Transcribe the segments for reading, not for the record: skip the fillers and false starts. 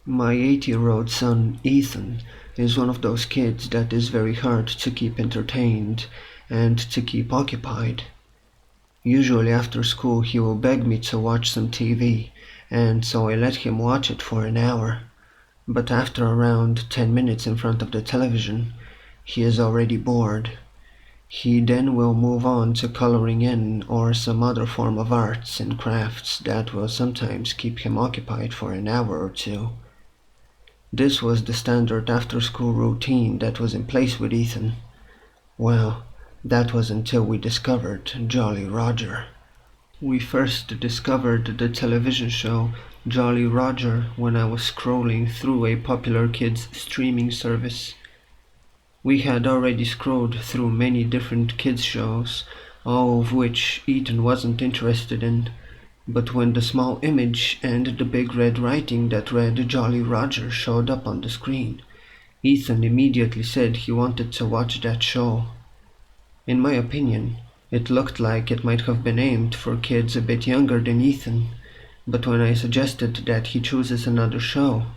My 8-year-old son, Ethan, is one of those kids that is very hard to keep entertained and to keep occupied. Usually after school he will beg me to watch some TV, and so I let him watch it for an hour. But after around 10 minutes in front of the television, he is already bored. He then will move on to coloring in or some other form of arts and crafts that will sometimes keep him occupied for an hour or two. This was the standard after-school routine that was in place with Ethan. Well, that was until we discovered Jolly Roger. We first discovered the television show Jolly Roger when I was scrolling through a popular kids streaming service. We had already scrolled through many different kids shows, all of which Ethan wasn't interested in, but when the small image and the big red writing that read Jolly Roger showed up on the screen, Ethan immediately said he wanted to watch that show. In my opinion, it looked like it might have been aimed for kids a bit younger than Ethan, but when I suggested that he chooses another show,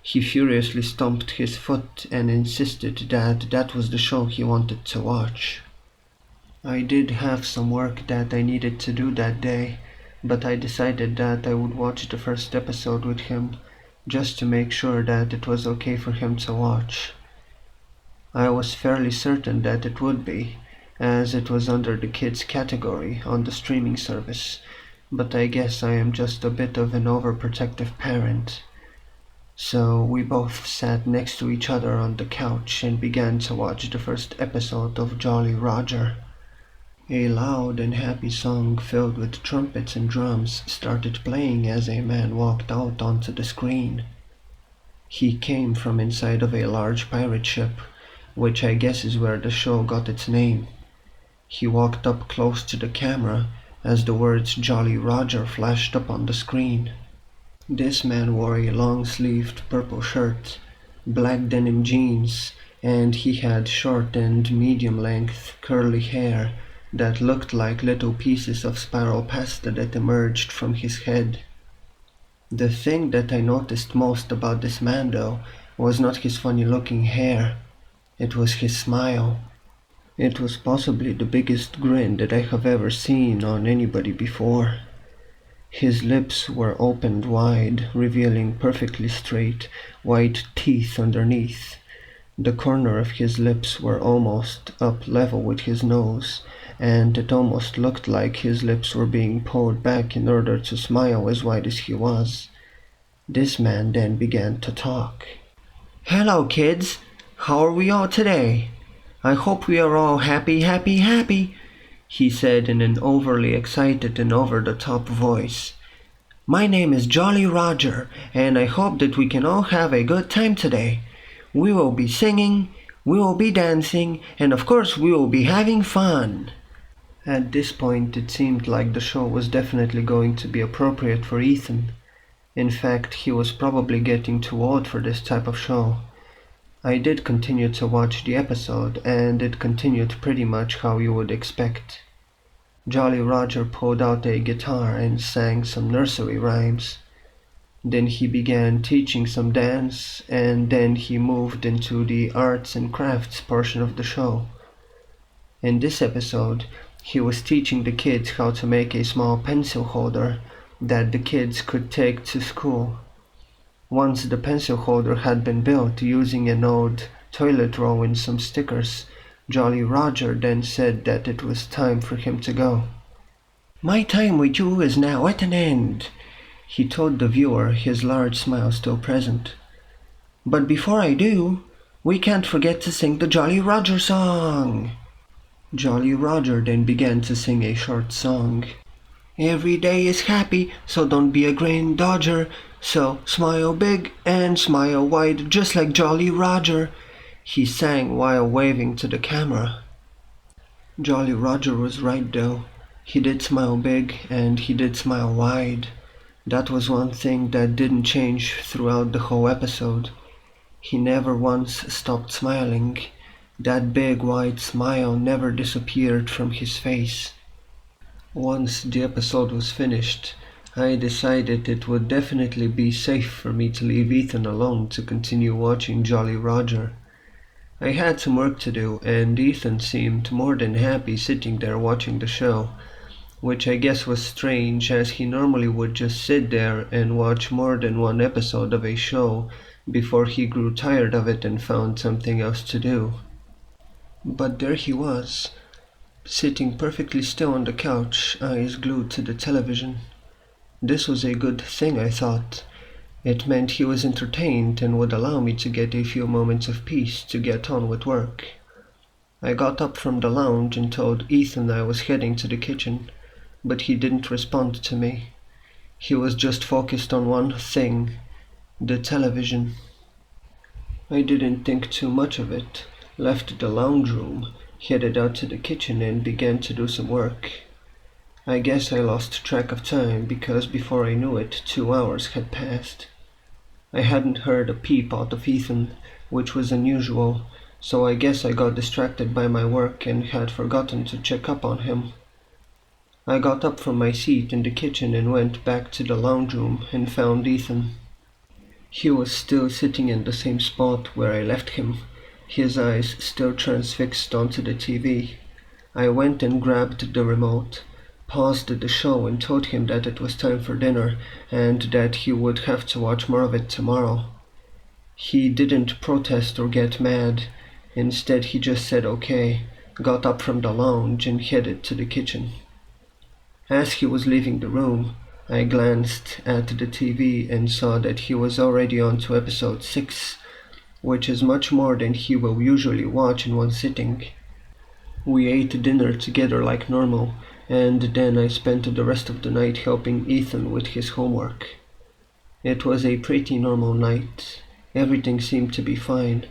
he furiously stomped his foot and insisted that that was the show he wanted to watch. I did have some work that I needed to do that day, but I decided that I would watch the first episode with him, just to make sure that it was okay for him to watch. I was fairly certain that it would be, as it was under the kids category on the streaming service, but I guess I am just a bit of an overprotective parent. So we both sat next to each other on the couch and began to watch the first episode of Jolly Roger. A loud and happy song filled with trumpets and drums started playing as a man walked out onto the screen. He came from inside of a large pirate ship, which I guess is where the show got its name. He walked up close to the camera as the words Jolly Roger flashed up on the screen. This man wore a long-sleeved purple shirt, black denim jeans, and he had short and medium-length curly hair that looked like little pieces of spiral pasta that emerged from his head. The thing that I noticed most about this man, though, was not his funny-looking hair. It was his smile. It was possibly the biggest grin that I have ever seen on anybody before. His lips were opened wide, revealing perfectly straight, white teeth underneath. The corner of his lips were almost up level with his nose, and it almost looked like his lips were being pulled back in order to smile as wide as he was. This man then began to talk. "Hello, kids. How are we all today? I hope we are all happy, happy, happy," he said in an overly excited and over-the-top voice. "My name is Jolly Roger, and I hope that we can all have a good time today. We will be singing, we will be dancing, and of course we will be having fun." At this point it seemed like the show was definitely going to be appropriate for Ethan. In fact, he was probably getting too old for this type of show. I did continue to watch the episode, and it continued pretty much how you would expect. Jolly Roger pulled out a guitar and sang some nursery rhymes. Then he began teaching some dance, and then he moved into the arts and crafts portion of the show. In this episode, he was teaching the kids how to make a small pencil holder that the kids could take to school. Once the pencil holder had been built using an old toilet roll and some stickers, Jolly Roger then said that it was time for him to go. "My time with you is now at an end," he told the viewer, his large smile still present. "But before I do, we can't forget to sing the Jolly Roger song." Jolly Roger then began to sing a short song. "Every day is happy, so don't be a grain dodger. So smile big and smile wide, just like Jolly Roger," he sang while waving to the camera. Jolly Roger was right though. He did smile big and he did smile wide. That was one thing that didn't change throughout the whole episode. He never once stopped smiling. That big wide smile never disappeared from his face. Once the episode was finished, I decided it would definitely be safe for me to leave Ethan alone to continue watching Jolly Roger. I had some work to do, and Ethan seemed more than happy sitting there watching the show, which I guess was strange as he normally would just sit there and watch more than one episode of a show before he grew tired of it and found something else to do. But there he was, sitting perfectly still on the couch, eyes glued to the television. This was a good thing, I thought. It meant he was entertained and would allow me to get a few moments of peace to get on with work. I got up from the lounge and told Ethan I was heading to the kitchen, but he didn't respond to me. He was just focused on one thing, the television. I didn't think too much of it, left the lounge room, headed out to the kitchen and began to do some work. I guess I lost track of time because before I knew it, 2 hours had passed. I hadn't heard a peep out of Ethan, which was unusual, so I guess I got distracted by my work and had forgotten to check up on him. I got up from my seat in the kitchen and went back to the lounge room and found Ethan. He was still sitting in the same spot where I left him, his eyes still transfixed onto the TV. I went and grabbed the remote, paused the show and told him that it was time for dinner and that he would have to watch more of it tomorrow. He didn't protest or get mad. Instead, he just said okay, got up from the lounge and headed to the kitchen. As he was leaving the room, I glanced at the TV and saw that he was already on to episode 6, which is much more than he will usually watch in one sitting. We ate dinner together like normal, and then I spent the rest of the night helping Ethan with his homework. It was a pretty normal night. Everything seemed to be fine,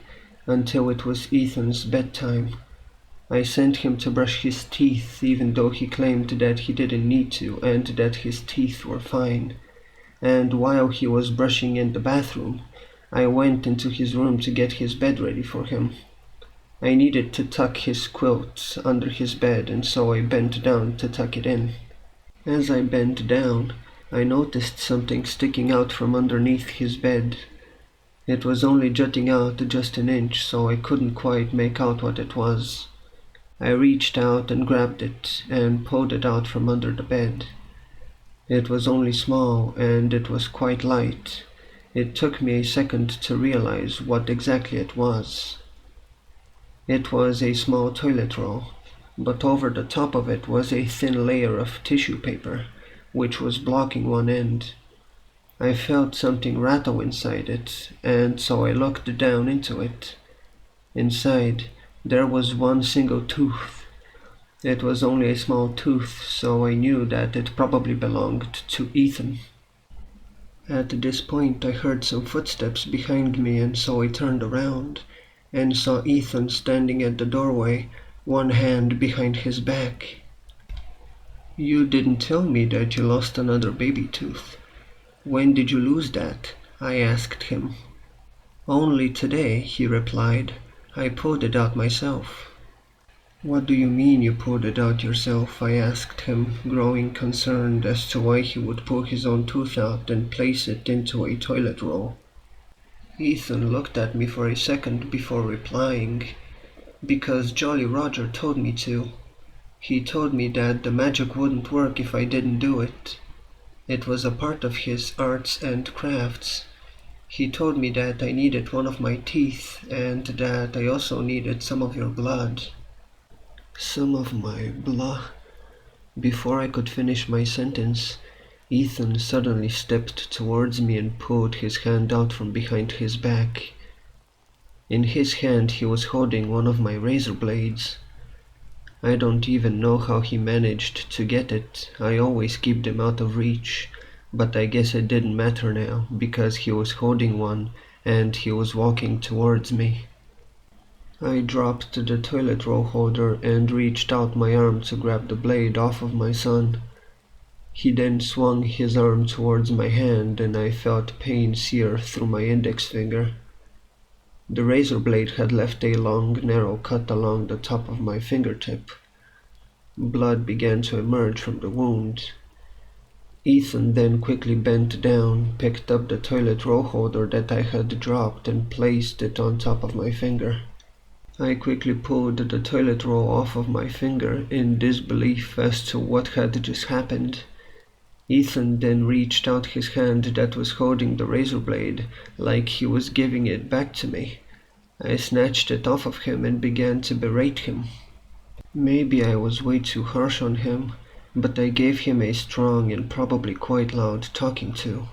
until it was Ethan's bedtime. I sent him to brush his teeth even though he claimed that he didn't need to and that his teeth were fine. And while he was brushing in the bathroom, I went into his room to get his bed ready for him. I needed to tuck his quilt under his bed, and so I bent down to tuck it in. As I bent down, I noticed something sticking out from underneath his bed. It was only jutting out just an inch, so I couldn't quite make out what it was. I reached out and grabbed it and pulled it out from under the bed. It was only small, and it was quite light. It took me a second to realize what exactly it was. It was a small toilet roll, but over the top of it was a thin layer of tissue paper, which was blocking one end. I felt something rattle inside it, and so I looked down into it. Inside, there was one single tooth. It was only a small tooth, so I knew that it probably belonged to Ethan. At this point, I heard some footsteps behind me, and so I turned around and saw Ethan standing at the doorway, one hand behind his back. "You didn't tell me that you lost another baby tooth. When did you lose that?" I asked him. "Only today," he replied. "I pulled it out myself." "What do you mean you pulled it out yourself?" I asked him, growing concerned as to why he would pull his own tooth out and place it into a toilet roll. Ethan looked at me for a second before replying. "Because Jolly Roger told me to. He told me that the magic wouldn't work if I didn't do it. It was a part of his arts and crafts. He told me that I needed one of my teeth and that I also needed some of your blood." Some of my blood? Before I could finish my sentence, Ethan suddenly stepped towards me and pulled his hand out from behind his back. In his hand he was holding one of my razor blades. I don't even know how he managed to get it. I always keep them out of reach, but I guess it didn't matter now, because he was holding one and he was walking towards me. I dropped the toilet roll holder and reached out my arm to grab the blade off of my son. He then swung his arm towards my hand, and I felt pain sear through my index finger. The razor blade had left a long, narrow cut along the top of my fingertip. Blood began to emerge from the wound. Ethan then quickly bent down, picked up the toilet roll holder that I had dropped and placed it on top of my finger. I quickly pulled the toilet roll off of my finger in disbelief as to what had just happened. Ethan then reached out his hand that was holding the razor blade, like he was giving it back to me. I snatched it off of him and began to berate him. Maybe I was way too harsh on him, but I gave him a strong and probably quite loud talking to.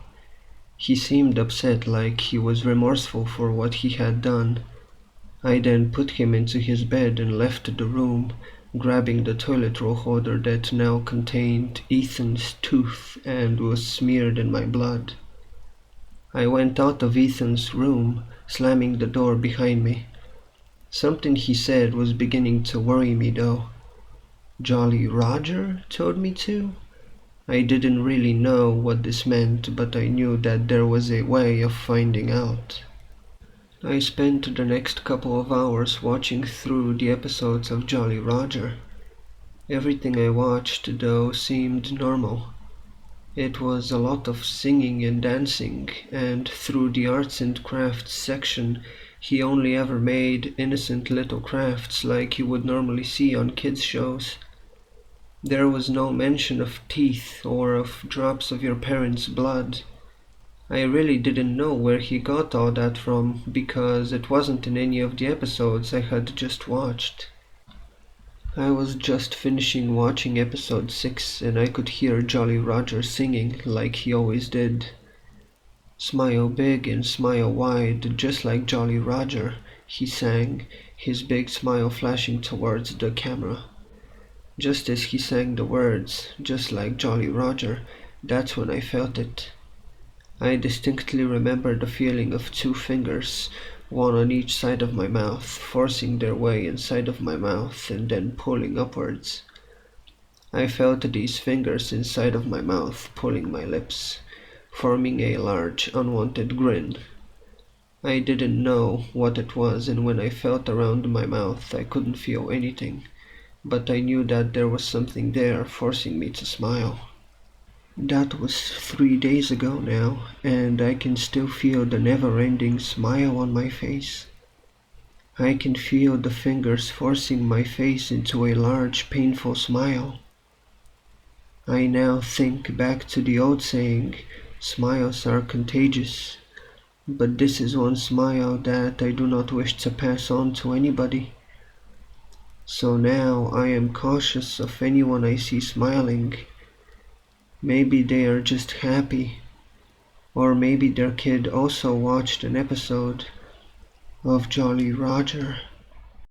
He seemed upset, like he was remorseful for what he had done. I then put him into his bed and left the room, grabbing the toilet roll holder that now contained Ethan's tooth and was smeared in my blood. I went out of Ethan's room, slamming the door behind me. Something he said was beginning to worry me though. Jolly Roger told me to? I didn't really know what this meant, but I knew that there was a way of finding out. I spent the next couple of hours watching through the episodes of Jolly Roger. Everything I watched, though, seemed normal. It was a lot of singing and dancing, and through the arts and crafts section, he only ever made innocent little crafts like you would normally see on kids' shows. There was no mention of teeth or of drops of your parents' blood. I really didn't know where he got all that from, because it wasn't in any of the episodes I had just watched. I was just finishing watching episode 6 and I could hear Jolly Roger singing like he always did. Smile big and smile wide, just like Jolly Roger, he sang, his big smile flashing towards the camera. Just as he sang the words, just like Jolly Roger, that's when I felt it. I distinctly remember the feeling of 2 fingers, one on each side of my mouth, forcing their way inside of my mouth and then pulling upwards. I felt these fingers inside of my mouth pulling my lips, forming a large, unwanted grin. I didn't know what it was, and when I felt around my mouth I couldn't feel anything, but I knew that there was something there forcing me to smile. That was 3 days ago now, and I can still feel the never-ending smile on my face. I can feel the fingers forcing my face into a large, painful smile. I now think back to the old saying, smiles are contagious, but this is one smile that I do not wish to pass on to anybody. So now I am cautious of anyone I see smiling. Maybe they are just happy, or maybe their kid also watched an episode of Jolly Roger.